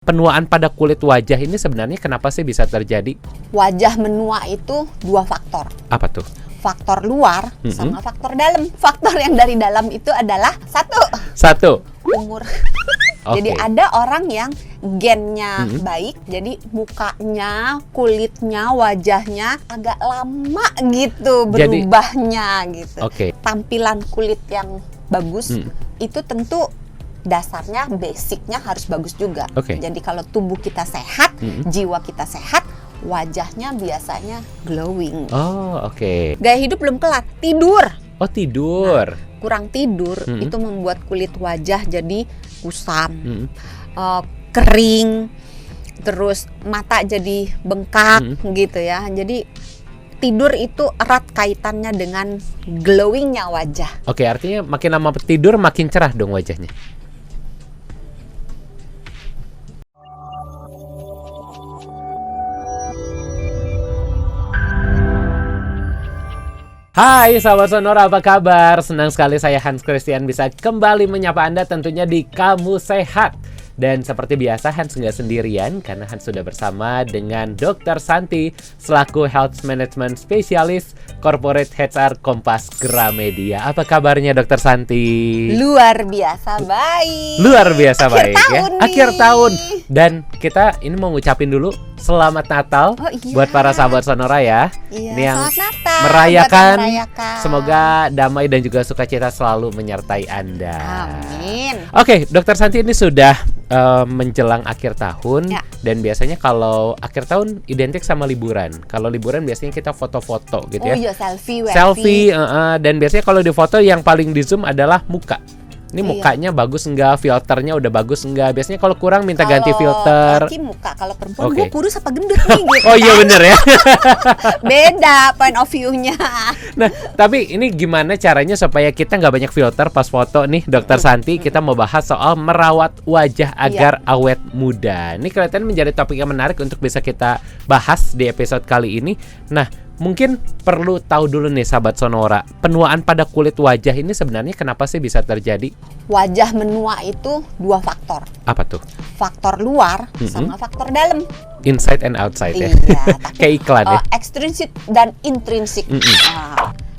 Penuaan pada kulit wajah ini sebenarnya kenapa sih bisa terjadi? Wajah menua itu dua faktor. Apa tuh? Faktor luar sama faktor dalam. Faktor yang dari dalam itu adalah Satu. umur. Oke. Jadi ada orang yang gennya baik, jadi mukanya, kulitnya, wajahnya agak lama gitu berubahnya gitu. Oke. Tampilan kulit yang bagus itu tentu dasarnya, basicnya harus bagus juga. Oke. Jadi kalau tubuh kita sehat, jiwa kita sehat, wajahnya biasanya glowing. Oh, oke. Gaya hidup belum kelar, tidur. Oh, tidur. Kurang tidur itu membuat kulit wajah jadi kusam, kering, terus mata jadi bengkak gitu ya. Jadi tidur itu erat kaitannya dengan glowingnya wajah. Oke, artinya makin lama tidur makin cerah dong wajahnya. Hai sahabat Sonora, apa kabar? Senang sekali saya Hans Christian bisa kembali menyapa Anda tentunya di Kamu Sehat. Dan seperti biasa Hans nggak sendirian karena Hans sudah bersama dengan Dr. Santi selaku Health Management Specialist Corporate HR Kompas Gramedia. Apa kabarnya Dr. Santi? Luar biasa baik. Luar biasa baik ya. Tahun Akhir nih. tahun. Dan kita ini mau ngucapin dulu Selamat Natal buat para sahabat Sonora ya. Iya, Ini yang selamat Natal merayakan. buat yang merayakan. Semoga damai dan juga sukacita selalu menyertai Anda. Amin. Oke, Dokter Santi ini sudah menjelang akhir tahun Ya. dan biasanya kalau akhir tahun identik sama liburan. Kalau liburan biasanya kita foto-foto gitu Oh ya. iya, selfie. Selfie, dan biasanya kalau di foto yang paling di zoom adalah muka. Ini Iya. mukanya bagus enggak, filternya udah bagus enggak. Biasanya kalau kurang minta Kalau ganti filter. laki muka, kalau perempuan Oke. gue kurus apa gendut nih gitu. Oh iya kan. bener ya. Beda point of view-nya. Nah, tapi ini gimana caranya supaya kita nggak banyak filter pas foto nih, Dokter Santi? Kita mau bahas soal merawat wajah agar awet muda. Ini kelihatan menjadi topik yang menarik untuk bisa kita bahas di episode kali ini. Nah, mungkin perlu tahu dulu nih sahabat Sonora, penuaan pada kulit wajah ini sebenarnya kenapa sih bisa terjadi? Wajah menua itu dua faktor. Apa tuh? Faktor luar sama faktor dalam. Inside and outside ya. Iya, tapi Kayak iklan ya. Extrinsic dan intrinsik.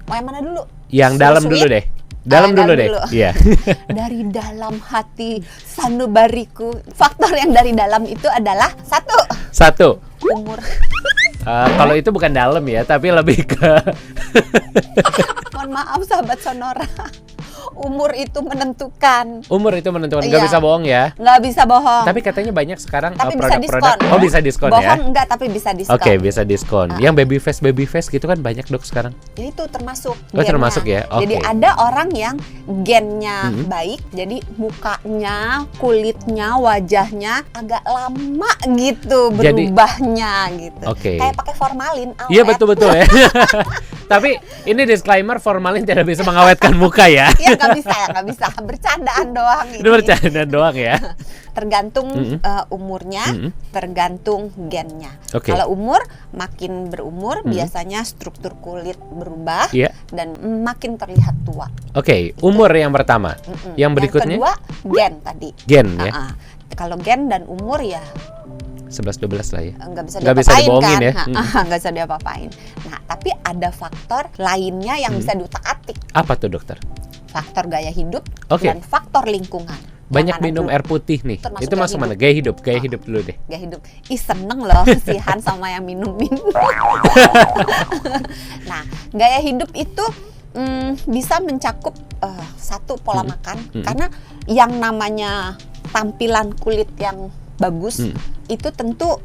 Mau yang mana dulu? Yang dalam dulu deh. Dalam dulu deh. Iya. Dari dalam hati sanubariku. Faktor yang dari dalam itu adalah Satu. umur. Kalau itu bukan dalam ya, tapi lebih ke Mohon maaf sahabat Sonora. Umur itu menentukan. umur itu menentukan. Nggak Iya. bisa bohong ya. Nggak bisa bohong. Tapi katanya banyak sekarang Tapi bisa produk-produk. diskon. Oh, bisa diskon ya. Bohong enggak, tapi bisa diskon. Oke, bisa diskon. Yang baby face gitu kan banyak Dok sekarang. Itu termasuk Oh, gennya. termasuk ya? Oke. Jadi ada orang yang gennya baik, jadi mukanya, kulitnya, wajahnya agak lama gitu Jadi- berubahnya gitu. Oke. Kayak pakai formalin, awet. Iya betul ya. Tapi ini disclaimer, formalin tidak bisa mengawetkan muka ya. Iya nggak bisa. Bercandaan doang ini. Itu bercanda doang ya. Tergantung umurnya, tergantung gennya. Oke. Kalau umur makin berumur biasanya struktur kulit berubah Iya. dan makin terlihat tua. Oke, umur yang pertama. Yang berikutnya Yang kedua gen tadi. gen ya. Kalau gen dan umur ya 11-12 lah ya. nggak bisa Nggak bisa diapa-apain dibohongin kan? ya. Nggak bisa diapa-apain. Nah, tapi ada faktor lainnya yang bisa diutak-atik. Apa tuh Dokter? Faktor gaya hidup Oke. dan faktor lingkungan. Banyak Yang mana minum dulu? air putih nih. Termasuk Itu gaya masuk hidup. mana? Gaya hidup. Gaya hidup dulu deh. Gaya hidup. Ih, seneng loh si Han sama yang minum-minum. Nah, gaya hidup itu bisa mencakup satu pola makan, karena yang namanya tampilan kulit yang bagus itu tentu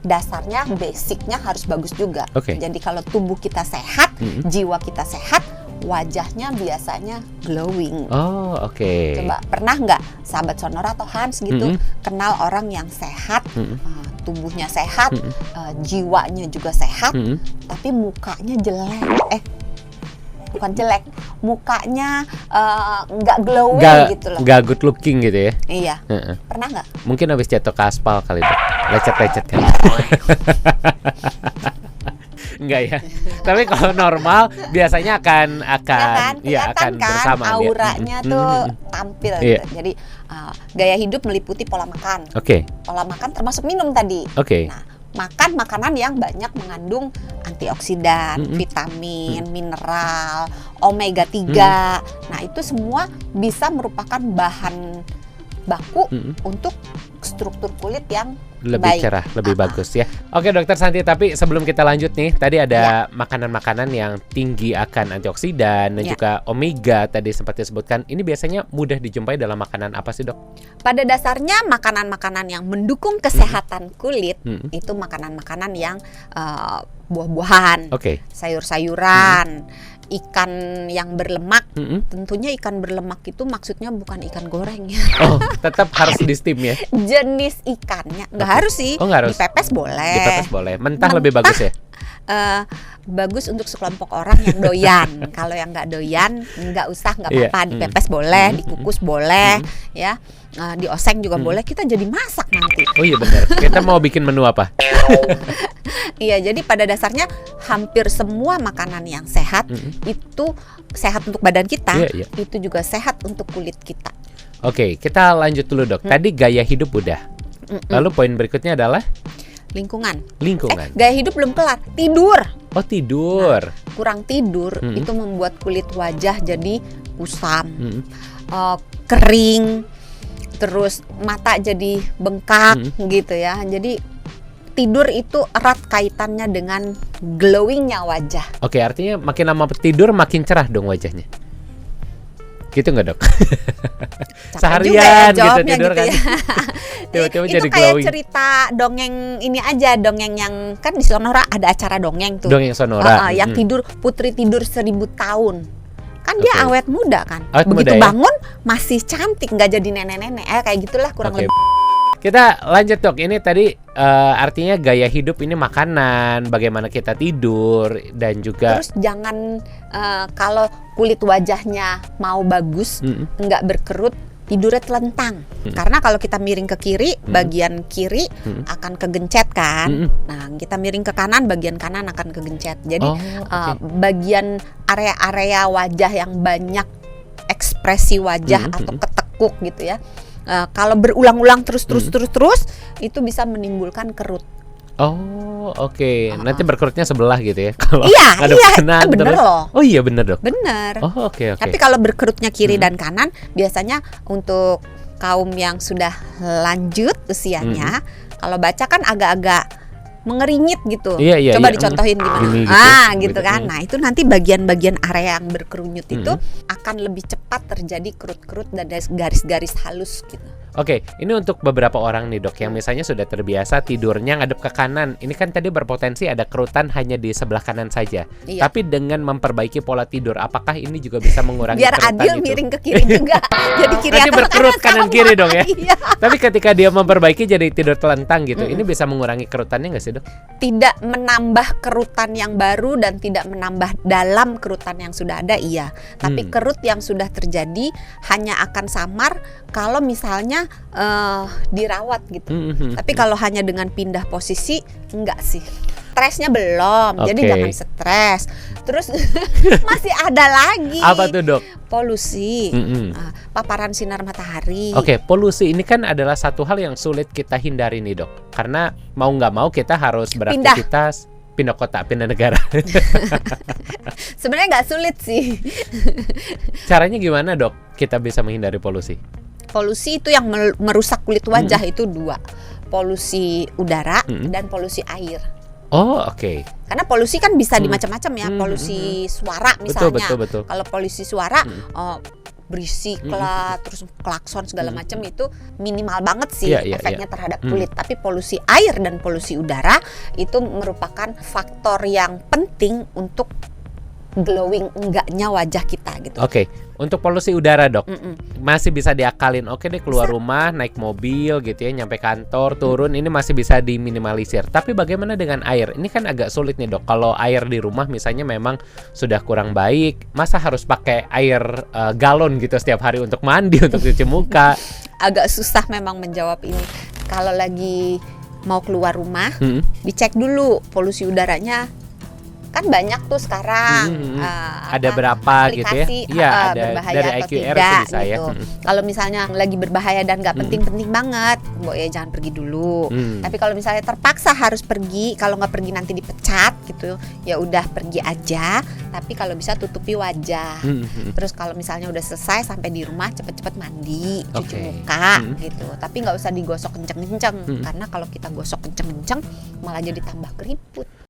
dasarnya, basicnya harus bagus juga. Oke. Jadi kalau tubuh kita sehat, jiwa kita sehat, wajahnya biasanya glowing. Oh, oke. Coba pernah nggak sahabat Sonora atau Hans gitu kenal orang yang sehat, tubuhnya sehat, jiwanya juga sehat, tapi mukanya jelek? Bukan jelek, mukanya nggak glowing gitu loh. Nggak good looking gitu ya. Iya, Heeh. pernah nggak? Mungkin habis jatuh ke aspal kali Dok. Lecet-lecet kan. Enggak ya. Tapi kalau normal biasanya akan Kelihatan akan kan bersama dia. auranya tuh tampil Iya. gitu. Jadi Gaya hidup meliputi pola makan. Oke. Pola makan termasuk minum tadi. Oke. Nah, makan makanan yang banyak mengandung antioksidan, vitamin, mineral, omega 3. Nah, itu semua bisa merupakan bahan baku untuk struktur kulit yang Lebih baik. cerah, lebih bagus ya. Oke Dokter Santi, tapi sebelum kita lanjut nih, tadi ada makanan-makanan yang tinggi akan antioksidan dan juga omega tadi sempat disebutkan. Ini biasanya mudah dijumpai dalam makanan apa sih, Dok? Pada dasarnya makanan-makanan yang mendukung kesehatan kulit itu makanan-makanan yang buah-buahan, sayur-sayuran, ikan yang berlemak. Tentunya ikan berlemak itu maksudnya bukan ikan goreng ya. Oh, tetap harus di steam ya. Jenis ikannya nggak harus sih. Oh, nggak harus. Dipepes boleh. Dipepes boleh. Mentah lebih bagus ya. Bagus untuk sekelompok orang yang doyan. Kalau yang nggak doyan, nggak usah, nggak apa-apa. Dipepes boleh, dikukus boleh, ya. Dioseng juga boleh. Kita jadi masak nanti. Oh iya benar. Kita mau bikin menu apa? Iya, jadi pada dasarnya hampir semua makanan yang sehat itu sehat untuk badan kita, itu juga sehat untuk kulit kita. Oke, kita lanjut dulu Dok. Tadi gaya hidup udah. Lalu poin berikutnya adalah lingkungan. Gaya hidup belum kelar. Tidur. Oh, tidur. Nah, kurang tidur itu membuat kulit wajah jadi kusam, kering, terus mata jadi bengkak gitu ya. Jadi tidur itu erat kaitannya dengan glowingnya wajah. Oke, artinya makin lama tidur makin cerah dong wajahnya. Gitu nggak Dok? Seharian gitu tidur kan? Tiba-tiba itu jadi kayak glowing. cerita dongeng ini aja, dongeng yang kan di Sonora ada acara dongeng tuh. Dongeng Sonora. Yang tidur putri tidur 1000 tahun. Kan dia awet muda kan. Awet begitu muda, ya? bangun masih cantik, nggak jadi nenek-nenek. Kayak gitulah kurang lebih. Kita lanjut Dok, ini tadi artinya gaya hidup ini makanan, bagaimana kita tidur dan juga. Terus jangan kalau kulit wajahnya mau bagus, nggak berkerut, tidurnya telentang. Karena kalau kita miring ke kiri, bagian kiri akan kegencet kan. Nah, kita miring ke kanan, bagian kanan akan kegencet. Jadi bagian area-area wajah yang banyak ekspresi wajah atau ketekuk gitu ya. Kalau berulang-ulang terus itu bisa menimbulkan kerut. Oh, oke. Nanti berkerutnya sebelah gitu ya. Kalau iya, bener loh. Oh iya bener Dok. Bener. Oh oke. Tapi kalau berkerutnya kiri dan kanan, biasanya untuk kaum yang sudah lanjut usianya, kalau baca kan agak-agak mengeringit gitu. Coba dicontohin gimana. Gitu kan. Nah, itu nanti bagian-bagian area yang berkerunyut itu akan lebih cepat terjadi kerut-kerut dan garis-garis halus gitu. Oke, ini untuk beberapa orang nih Dok yang misalnya sudah terbiasa tidurnya ngadep ke kanan. Ini kan tadi berpotensi ada kerutan hanya di sebelah kanan saja. Tapi dengan memperbaiki pola tidur, apakah ini juga bisa mengurangi biar kerutan adil itu? miring ke kiri juga. Jadi kiri nanti atau berkerut kanan kiri dong ya. Iya. Tapi ketika dia memperbaiki jadi tidur telentang gitu, ini bisa mengurangi kerutannya nggak sih Dok? Tidak menambah kerutan yang baru dan tidak menambah dalam kerutan yang sudah ada, iya. Tapi kerut yang sudah terjadi hanya akan samar kalau misalnya dirawat gitu. Tapi kalau hanya dengan pindah posisi, enggak sih. Stresnya belum, jadi jangan stres. Terus masih ada lagi. Apa tuh Dok? Polusi, paparan sinar matahari. Oke, polusi ini kan adalah satu hal yang sulit kita hindari nih Dok. Karena mau nggak mau kita harus beraktivitas pindah kota, pindah negara. Sebenarnya nggak sulit sih. Caranya gimana Dok kita bisa menghindari polusi? Polusi itu yang merusak kulit wajah itu dua, polusi udara dan polusi air. Oh oke. Karena polusi kan bisa di macam-macam ya, polusi suara misalnya. Betul. Kalau polusi suara berisik lah, terus klakson segala macam itu minimal banget sih efeknya terhadap kulit. Tapi polusi air dan polusi udara itu merupakan faktor yang penting untuk glowing enggaknya wajah kita gitu. Oke. Untuk polusi udara Dok, masih bisa diakalin. Oke deh keluar rumah, naik mobil gitu ya, nyampe kantor, turun, ini masih bisa diminimalisir. Tapi bagaimana dengan air? Ini kan agak sulit nih Dok. Kalau air di rumah misalnya memang sudah kurang baik, masa harus pakai air galon gitu setiap hari untuk mandi, untuk cuci muka? Agak susah memang menjawab ini. Kalau lagi mau keluar rumah, dicek dulu polusi udaranya Kan banyak tuh sekarang ada berapa gitu ya? aplikasi Iya, ada berbahaya dari atau IQR tidak itu bisa ya. gitu. Kalau misalnya lagi berbahaya dan nggak penting-penting banget, Mbok ya jangan pergi dulu. Tapi kalau misalnya terpaksa harus pergi, kalau nggak pergi nanti dipecat gitu, ya udah pergi aja. Tapi kalau bisa tutupi wajah. Terus kalau misalnya udah selesai sampai di rumah cepet-cepet mandi, cuci muka gitu. Tapi nggak usah digosok kenceng-kenceng karena kalau kita gosok kenceng-kenceng malah jadi tambah keriput.